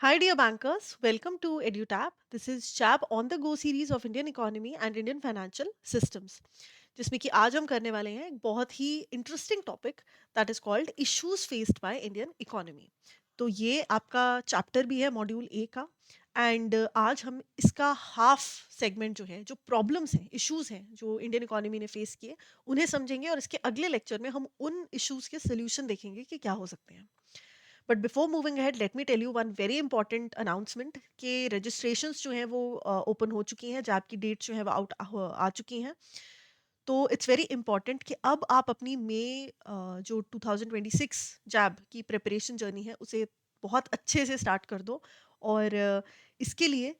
Hi, dear bankers. Welcome to EduTap. This is Chap on the Go series of Indian economy and Indian financial systems. जिसमें कि आज हम करने वाले हैं एक बहुत ही interesting topic that is called issues faced by Indian economy. तो ये आपका चैप्टर भी है मॉड्यूल ए का। एंड आज हम इसका हाफ सेगमेंट जो है, जो प्रॉब्लम्स हैं, इश्यूज हैं जो इंडियन इकोनॉमी ने फेस किए, उन्हें समझेंगे और इसके अगले लेक्चर में हम उन इश्यूज के सोल्यूशन देखेंगे कि क्या हो सकते हैं। But before moving ahead let me tell you one very important announcement कि रजिस्ट्रेशंस जो हैं वो ओपन हो चुकी हैं, जैब की डेट जो है वो आउट आ चुकी हैं। तो इट्स वेरी इंपॉर्टेंट कि अब आप अपनी मई जो 2026 जैब की प्रिपरेशन जर्नी है उसे बहुत अच्छे से स्टार्ट कर दो। और इसके लिए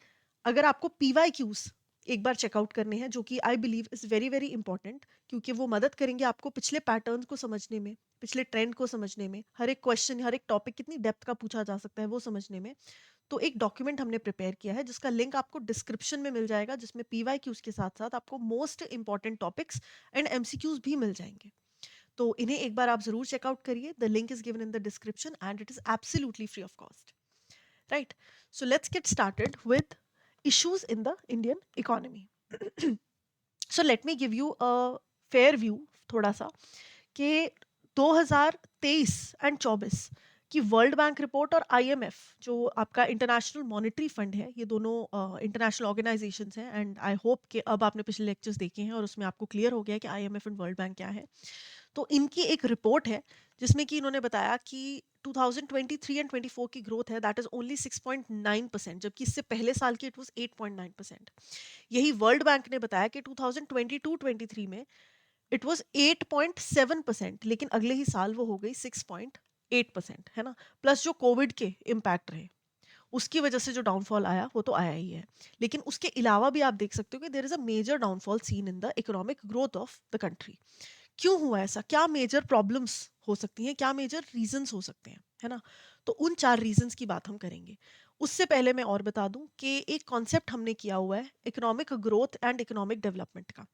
अगर आपको पी वाई क्यूज़ एक बार चेकआउट करने हैं, जो कि I believe is very very important, क्योंकि वो मदद करेंगे आपको पिछले पैटर्न्स को समझने में, पिछले ट्रेंड को समझने में, हर एक क्वेश्चन, हर एक टॉपिक कितनी डेप्थ का पूछा जा सकता है वो समझने में। तो एक डॉक्यूमेंट हमने प्रिपेयर किया है जिसका लिंक आपको डिस्क्रिप्शन में मिल जाएगा, जिसमें पीवाईक्यूज के साथ साथ आपको most important topics and MCQs भी मिल जाएंगे। तो इन्हें एक बार आप जरूर चेकआउट करिए। The link is given in the description and it is absolutely free of cost. Right, so let's get started with issues in the Indian economy. So let me give you a fair view थोड़ा सा कि 2023 and 24 की world bank report और IMF जो आपका international monetary fund है, ये दोनों इंटरनेशनल ऑर्गेनाइजेशंस हैं। एंड आई होप कि अब आपने पिछले लेक्चर्स देखे हैं और उसमें आपको क्लियर हो गया है कि आईएमएफ एंड वर्ल्ड बैंक क्या है। तो इनकी एक रिपोर्ट है जिसमें कि इन्होंने बताया कि 2023 एंड 24 की ग्रोथ है दैट इज ओनली 6.9%, जबकि इससे पहले साल की इट वाज 8.9%। यही वर्ल्ड बैंक ने बताया कि 2022-23 में इट वाज 8.7%, लेकिन अगले ही साल वो हो गई 6.8%, है ना। प्लस जो कोविड के इम्पैक्ट रहे उसकी वजह से जो डाउनफॉल आया वो तो आया ही है। लेकिन उसके अलावा भी आप देख सकते हो कि there is a major downfall seen in the economic growth of the country. क्यों हुआ ऐसा, क्या मेजर प्रॉब्लम्स हो सकती हैं, क्या मेजर रीजंस हो सकते हैं, है ना। तो उन 4 रीजंस की बात हम करेंगे। उससे पहले मैं और बता दूं कि एक कॉन्सेप्ट हमने किया हुआ है economic growth and economic development का।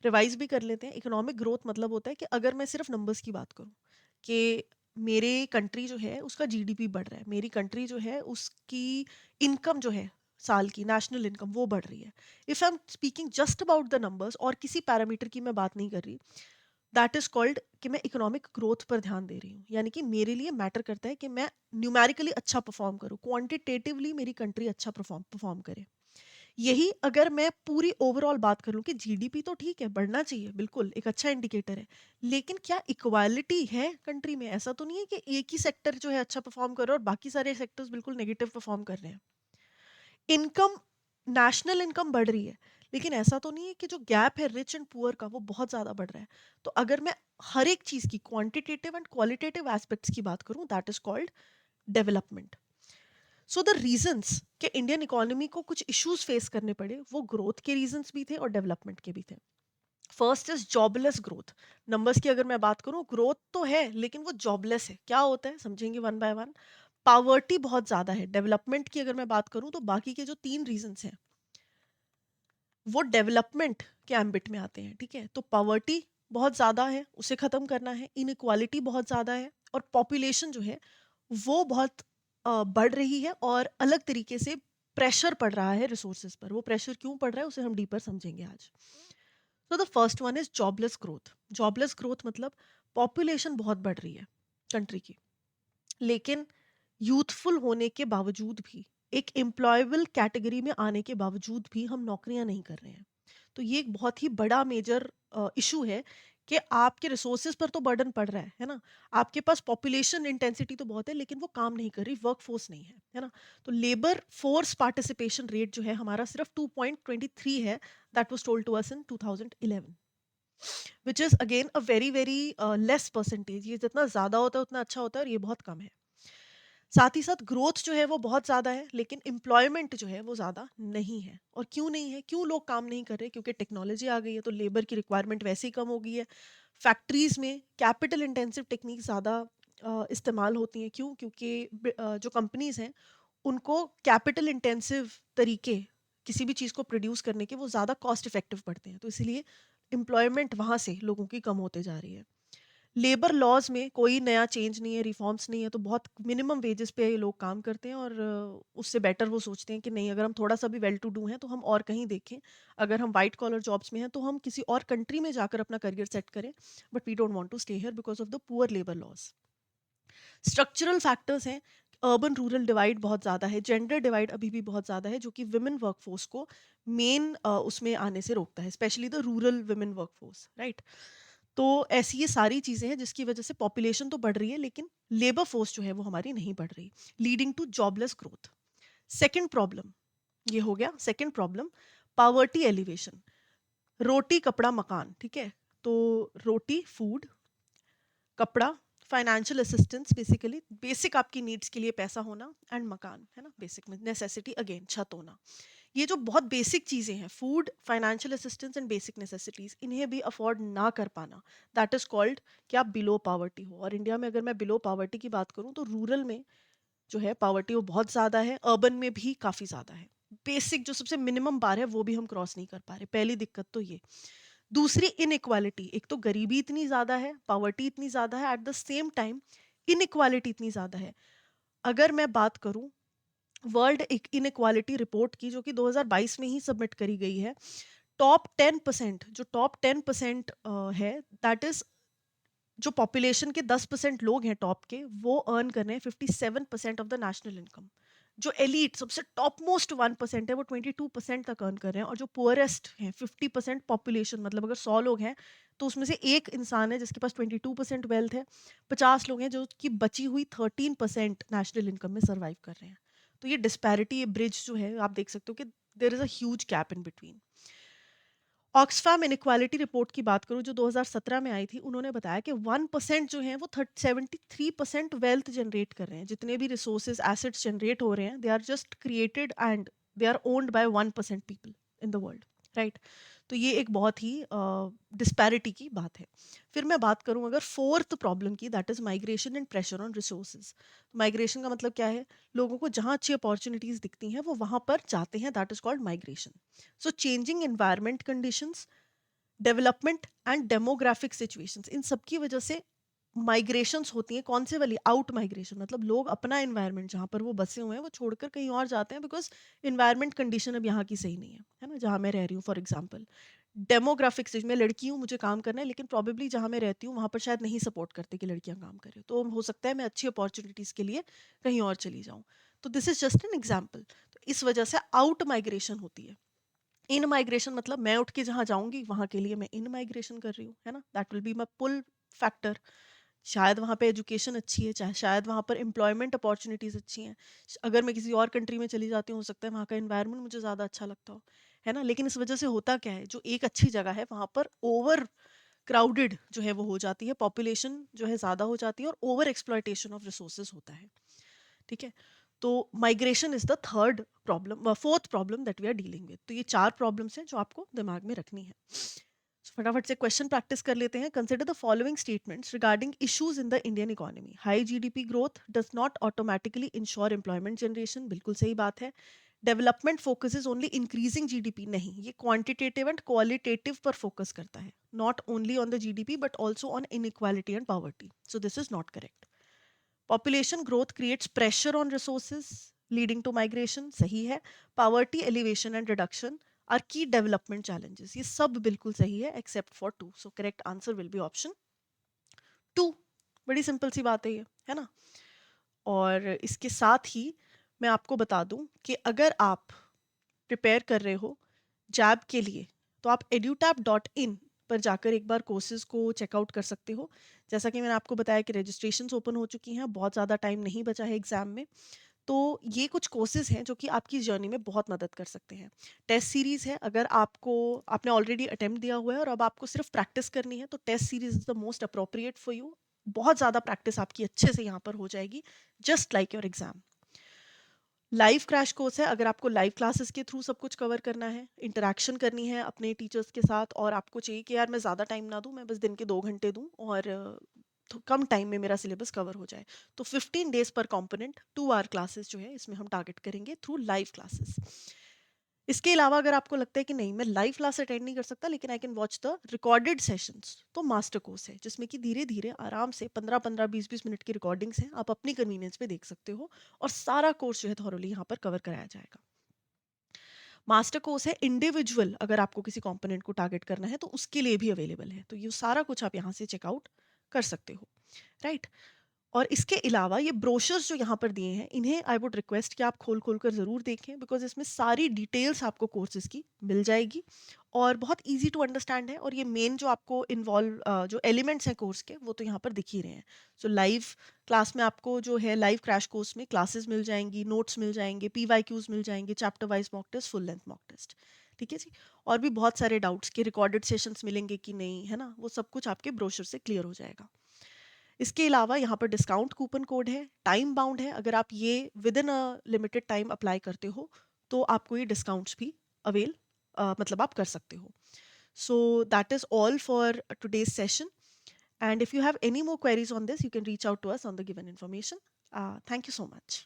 रिवाइज भी कर लेते हैं। इकोनॉमिक ग्रोथ मतलब होता है कि अगर मैं सिर्फ नंबर्स की बात करूं कि मेरे कंट्री जो है उसका जीडीपी बढ़ रहा है, मेरी कंट्री जो है उसकी इनकम जो है साल की नेशनल इनकम वो बढ़ रही है। If I am speaking just about the numbers और किसी पैरामीटर की मैं बात नहीं कर रही, दैट इज कॉल्ड कि मैं इकोनॉमिक ग्रोथ पर ध्यान दे रही हूँ। यानी कि मेरे लिए मैटर करता है कि मैं न्यूमेरिकली अच्छा परफॉर्म करूँ, क्वांटिटेटिवली मेरी कंट्री अच्छा परफॉर्म परफॉर्म करे। यही अगर मैं पूरी ओवरऑल बात कर लूँ कि जीडीपी तो ठीक है, बढ़ना चाहिए, बिल्कुल एक अच्छा इंडिकेटर है, लेकिन क्या इक्वालिटी है कंट्री में? ऐसा तो नहीं है कि एक ही सेक्टर जो है अच्छा परफॉर्म कर रहा है और बाकी सारे सेक्टर्स बिल्कुल नेगेटिव परफॉर्म कर रहे हैं। इनकम, नेशनल इनकम बढ़ रही है, लेकिन ऐसा तो नहीं है कि जो गैप है रिच एंड पुअर का वो बहुत ज़्यादा बढ़ रहा है। तो अगर मैं हर एक चीज़ की क्वांटिटेटिव एंड क्वालिटेटिव एस्पेक्ट्स की बात करूं, that is called development. So the reasons कि इंडियन इकोनॉमी को कुछ इश्यूज फेस करने पड़े, वो ग्रोथ के रीजंस भी थे और डेवलपमेंट के भी थे। First is jobless growth. Numbers की अगर मैं बात करूं, ग्रोथ तो है लेकिन वो जॉबलेस है। क्या होता है समझेंगे वन बाय वन। पावर्टी बहुत ज्यादा है। डेवलपमेंट की अगर मैं बात करूं तो बाकी के जो 3 रीजंस हैं वो डेवलपमेंट के एम्बिट में आते हैं, ठीक है। तो पावर्टी बहुत ज़्यादा है, उसे ख़त्म करना है। इनइक्वालिटी बहुत ज़्यादा है और पॉपुलेशन जो है वो बहुत बढ़ रही है और अलग तरीके से प्रेशर पड़ रहा है रिसोर्सेज पर। वो प्रेशर क्यों पड़ रहा है उसे हम डीपर समझेंगे आज। तो the first one is jobless growth. Jobless growth मतलब पॉपुलेशन बहुत बढ़ रही है कंट्री की, लेकिन यूथफुल होने के बावजूद भी, एक एम्प्लॉयबल कैटेगरी में आने के बावजूद भी हम नौकरियां नहीं कर रहे हैं। तो ये एक बहुत ही बड़ा मेजर इशू है कि आपके रिसोर्सेज पर तो बर्डन पड़ रहा है ना। आपके पास पॉपुलेशन इंटेंसिटी तो बहुत है लेकिन वो काम नहीं कर रही, वर्क फोर्स नहीं है ना। तो लेबर फोर्स पार्टिसिपेशन रेट जो है हमारा सिर्फ 2.23 है, that was told to us in 2011, which is again a very very less percentage. ये जितना ज़्यादा होता है उतना अच्छा होता है और ये बहुत कम है। साथ ही साथ ग्रोथ जो है वो बहुत ज़्यादा है लेकिन एम्प्लॉयमेंट जो है वो ज़्यादा नहीं है। और क्यों नहीं है, क्यों लोग काम नहीं कर रहे? क्योंकि टेक्नोलॉजी आ गई है तो लेबर की रिक्वायरमेंट वैसे ही कम हो गई है। फैक्ट्रीज में कैपिटल इंटेंसिव टेक्निक ज़्यादा इस्तेमाल होती हैं। क्यों? क्योंकि जो कंपनीज हैं उनको कैपिटल इंटेंसिव तरीके किसी भी चीज़ को प्रोड्यूस करने के वो ज़्यादा कॉस्ट इफेक्टिव पड़ते हैं, तो इसलिए एम्प्लॉयमेंट वहाँ से लोगों की कम होते जा रही है। लेबर लॉज में कोई नया चेंज नहीं है, रिफॉर्म्स नहीं है, तो बहुत मिनिमम वेजेस पे ये लोग काम करते हैं, और उससे बेटर वो सोचते हैं कि नहीं, अगर हम थोड़ा सा भी वेल टू डू हैं तो हम और कहीं देखें। अगर हम वाइट कॉलर जॉब्स में हैं तो हम किसी और कंट्री में जाकर अपना करियर सेट करें, but we don't want to stay here because of the poor labour laws. Structural factors हैं, अर्बन रूरल डिवाइड बहुत ज़्यादा है, जेंडर डिवाइड अभी भी बहुत ज़्यादा है, जो कि विमेन वर्कफोर्स को मेन उसमें आने से रोकता है, specially the rural women workforce, right. तो ऐसी ये सारी चीज़ें हैं जिसकी वजह से पॉपुलेशन तो बढ़ रही है लेकिन लेबर फोर्स जो है वो हमारी नहीं बढ़ रही, leading to jobless growth. Second problem, ये हो गया सेकेंड प्रॉब्लम, पावर्टी एलिवेशन। रोटी कपड़ा मकान, ठीक है, तो रोटी फूड, कपड़ा फाइनेंशियल असिस्टेंस, बेसिकली बेसिक आपकी नीड्स के लिए पैसा होना, एंड मकान है ना, बेसिक नेसेसिटी अगेन छत होना। ये जो बहुत बेसिक चीज़ें हैं, food, financial assistance and basic necessities, इन्हें भी अफोर्ड ना कर पाना, दैट इज़ कॉल्ड कि आप बिलो पावर्टी हो। और इंडिया में अगर मैं बिलो पावर्टी की बात करूँ तो रूरल में जो है पावर्टी वो बहुत ज़्यादा है, अर्बन में भी काफ़ी ज़्यादा है। बेसिक जो सबसे मिनिमम बार है वो भी हम क्रॉस नहीं कर पा रहे, पहली दिक्कत तो ये। दूसरी इनइक्वालिटी, एक तो गरीबी इतनी ज़्यादा है, पावर्टी इतनी ज़्यादा है, at the same time inequality इतनी ज़्यादा है। अगर मैं बात करूँ वर्ल्ड इनइक्वालिटी रिपोर्ट की, जो कि 2022 में ही सबमिट करी गई है, टॉप 10%, जो टॉप 10% है, दैट इज जो पॉपुलेशन के 10% लोग हैं टॉप के, वो अर्न कर रहे हैं 57% ऑफ द नेशनल इनकम। जो एलीट सबसे टॉप मोस्ट 1% है वो 22% तक अर्न कर रहे हैं, और जो पुअरेस्ट हैं 50% पॉपुलेशन, मतलब अगर 100 लोग हैं तो उसमें से एक इंसान है जिसके पास 22% वेल्थ है, 50 लोग हैं जो कि बची हुई 13% नेशनल इनकम में सर्वाइव कर रहे हैं। तो ये डिस्पैरिटी, ये ब्रिज जो है, आप देख सकते हो कि there is a huge gap in between. Oxfam inequality report की बात करूं जो 2017 में आई थी, उन्होंने बताया कि 1% जो है वो 73% वेल्थ जनरेट कर रहे हैं। जितने भी रिसोर्सेज एसेट्स जनरेट हो रहे हैं, they are just created and they are owned by 1% people in the world, right. तो ये एक बहुत ही डिस्पैरिटी की बात है। फिर मैं बात करूं अगर फोर्थ प्रॉब्लम की, that is migration and pressure on resources. Migration का मतलब क्या है? लोगों को जहां अच्छी अपॉर्चुनिटीज दिखती हैं वो वहां पर जाते हैं, that is called migration. So changing environment conditions, development and demographic situations, इन सब की वजह से माइग्रेशंस होती हैं। कौन से वाली? आउट माइग्रेशन, मतलब लोग अपना एनवायरनमेंट जहाँ पर वो बसे हुए हैं वो छोड़कर कहीं और जाते हैं, बिकॉज इन्वायरमेंट कंडीशन अब यहाँ की सही नहीं है ना, जहाँ मैं रह रही हूँ। फॉर एग्जाम्पल डेमोग्राफिक सिचुएशन, मैं लड़की हूँ, मुझे काम करना है, लेकिन प्रॉबेबली जहाँ मैं रहती हूँ वहाँ पर शायद नहीं सपोर्ट करते कि लड़कियाँ काम करें, तो हो सकता है मैं अच्छी अपॉर्चुनिटीज़ के लिए कहीं और चली जाऊँ। तो this is just an example. तो इस वजह से आउट माइग्रेशन होती है। इन माइग्रेशन मतलब मैं उठ के जहाँ जाऊंगी वहां के लिए मैं इन माइग्रेशन कर रही हूँ, है ना, that will be my pull factor. शायद वहाँ पे एजुकेशन अच्छी है, चाहे शायद वहाँ पर एम्प्लॉयमेंट अपॉर्चुनिटीज़ अच्छी हैं। अगर मैं किसी और कंट्री में चली जाती हूँ, हो सकता है वहाँ का एनवायरनमेंट मुझे ज़्यादा अच्छा लगता हो, है ना। लेकिन इस वजह से होता क्या है, जो एक अच्छी जगह है वहाँ पर ओवर क्राउडेड जो है वो हो जाती है, पॉपुलेशन जो है ज़्यादा हो जाती है, और ओवर एक्सप्लॉयटेशन ऑफ रिसोर्सेज होता है, ठीक है। तो migration is the third problem, fourth problem that we are dealing with. तो ये चार प्रॉब्लम्स हैं जो आपको दिमाग में रखनी है। So, फटाफट से क्वेश्चन प्रैक्टिस कर लेते हैं। Consider the following statements regarding issues in the Indian economy. High GDP growth does not automatically ensure employment generation, बिल्कुल सही बात है। Development focuses only increasing GDP, नहीं, ये क्वांटिटेटिव एंड क्वालिटेटिव पर फोकस करता है, not only on the GDP but also on inequality and poverty, so this is not correct. Population growth creates pressure on resources leading to migration, सही है। Poverty elevation and reduction are key development challenges, ये सब बिल्कुल सही है except for two, so correct answer will be option two. बड़ी simple सी बात है ना। और इसके साथ ही मैं आपको बता दूं कि अगर आप प्रिपेयर कर रहे हो जैब के लिए, तो आप edutap.in पर जाकर एक बार कोर्सेज को चेकआउट कर सकते हो। जैसा कि मैंने आपको बताया कि रजिस्ट्रेशन ओपन हो चुकी हैं, बहुत ज़्यादा टाइम नहीं बचा है एग्ज़ाम में। तो ये कुछ कोर्सेज हैं जो कि आपकी जर्नी में बहुत मदद कर सकते हैं। टेस्ट सीरीज़ है, अगर आपने ऑलरेडी अटेम्प्ट दिया हुआ है और अब आपको सिर्फ प्रैक्टिस करनी है, तो test series is the most appropriate for you. बहुत ज़्यादा प्रैक्टिस आपकी अच्छे से यहाँ पर हो जाएगी, just like your exam. Live crash course है, अगर आपको लाइव क्लासेस के थ्रू सब कुछ कवर करना है, इंटरेक्शन करनी है अपने टीचर्स के साथ, और आपको चाहिए कि यार मैं ज़्यादा टाइम ना दूं, मैं बस दिन के 2 घंटे दूं और तो कम टाइम में मेरा सिलेबस कवर हो जाए, तो 15 डेज पर कंपोनेंट 2 आवर क्लासेस जो है इसमें हम टारगेट करेंगे थ्रू लाइव क्लासेस। इसके अलावा अगर आपको लगता है कि नहीं मैं लाइव क्लास अटेंड नहीं कर सकता लेकिन I can watch the recorded sessions, तो मास्टर कोर्स है जिसमें कि धीरे धीरे आराम से 15-15 20-20 मिनट की रिकॉर्डिंग्स हैं, आप अपनी कन्वीनियंस पे देख सकते हो और सारा कोर्स जो है थॉरली यहाँ पर कवर कराया जाएगा। मास्टर कोर्स है इंडिविजुअल, अगर आपको किसी कंपोनेंट को टारगेट करना है तो उसके लिए भी अवेलेबल है, तो ये सारा कुछ आप यहाँ से चेकआउट कर सकते हो, राइट। और इसके अलावा ये ब्रोशर्स जो यहाँ पर दिए हैं इन्हें आई वुड रिक्वेस्ट कि आप खोल खोल कर ज़रूर देखें, बिकॉज इसमें सारी डिटेल्स आपको कोर्सेज की मिल जाएगी और बहुत इजी टू अंडरस्टैंड है। और ये मेन जो आपको इन्वॉल्व जो एलिमेंट्स हैं कोर्स के वो तो यहाँ पर दिख ही रहे हैं। सो लाइव क्लास में आपको जो है लाइव क्रैश कोर्स में क्लासेस मिल जाएंगी, नोट्स मिल जाएंगे, PYQs मिल जाएंगे, chapter wise mock test, full length mock test, ठीक है जी। और भी बहुत सारे डाउट्स के रिकॉर्डेड सेशंस मिलेंगे कि नहीं, है ना, वो सब कुछ आपके ब्रोशर से क्लियर हो जाएगा। इसके अलावा यहाँ पर डिस्काउंट कूपन कोड है, टाइम बाउंड है, अगर आप ये with in a limited time apply करते हो तो आपको ये डिस्काउंट्स भी अवेल मतलब आप कर सकते हो। So that is all for today's session, and if you have any more queries on this you can reach out to us on the given information. Thank you so much.